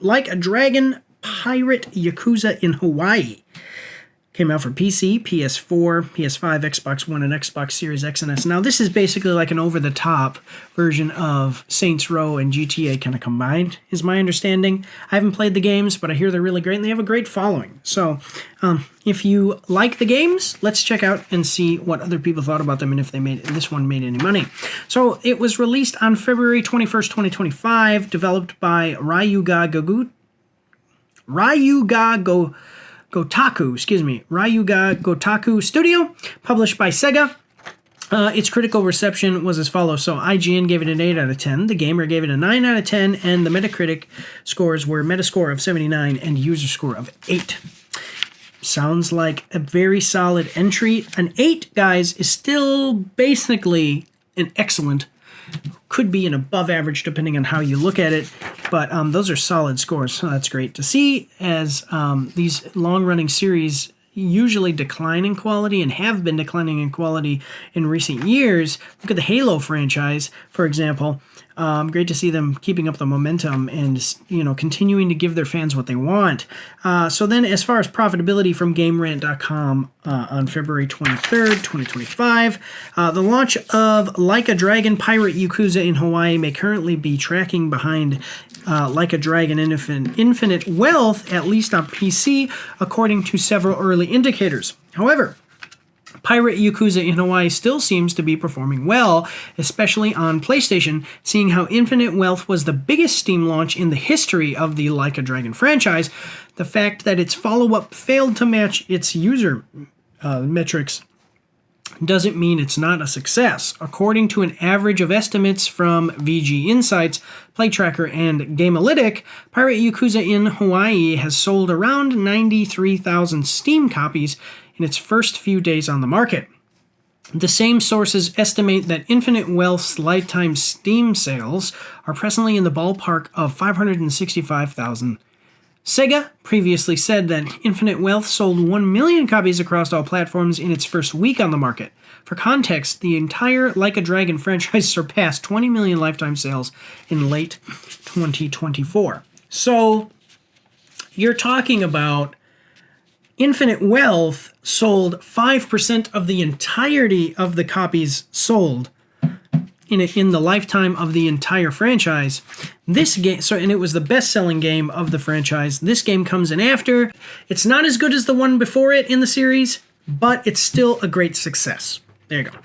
Like a Dragon Pirate Yakuza in Hawaii. Came out for PC, PS4, PS5, Xbox One, and Xbox Series X and S. Now, this is basically like an over-the-top version of Saints Row and GTA kind of combined, is my understanding. I haven't played the games, but I hear they're really great, and they have a great following. So, if you like the games, let's check out and see what other people thought about them and if this one made any money. So, it was released on February 21st, 2025, developed by Ryuga Gotaku Studio, published by Sega. Its critical reception was as follows. So IGN gave it an 8 out of 10, the Gamer gave it a 9 out of 10, and the Metacritic scores were Metascore of 79 and user score of 8. Sounds like a very solid entry. An 8, guys, is still basically an excellent, could be an above average depending on how you look at it, but those are solid scores, so that's great to see, as these long-running series usually decline in quality and have been declining in quality in recent years. Look at the Halo franchise, for example. Great to see them keeping up the momentum and, continuing to give their fans what they want. So then, as far as profitability from GameRant.com on February 23rd, 2025, the launch of Like a Dragon Pirate Yakuza in Hawaii may currently be tracking behind Like a Dragon Infinite Wealth, at least on PC, according to several early indicators. However, Pirate Yakuza in Hawaii still seems to be performing well, especially on PlayStation, seeing how Infinite Wealth was the biggest Steam launch in the history of the Like a Dragon franchise. The fact that its follow-up failed to match its user metrics doesn't mean it's not a success. According to an average of estimates from VG Insights, PlayTracker, and Gamealytic, Pirate Yakuza in Hawaii has sold around 93,000 Steam copies in its first few days on the market. The same sources estimate that Infinite Wealth's lifetime Steam sales are presently in the ballpark of 565,000. Sega previously said that Infinite Wealth sold 1 million copies across all platforms in its first week on the market. For context, the entire Like a Dragon franchise surpassed 20 million lifetime sales in late 2024. So, you're talking about Infinite Wealth sold 5% of the entirety of the copies sold in the lifetime of the entire franchise. This game, and it was the best-selling game of the franchise. This game comes in after. It's not as good as the one before it in the series, but it's still a great success. There you go.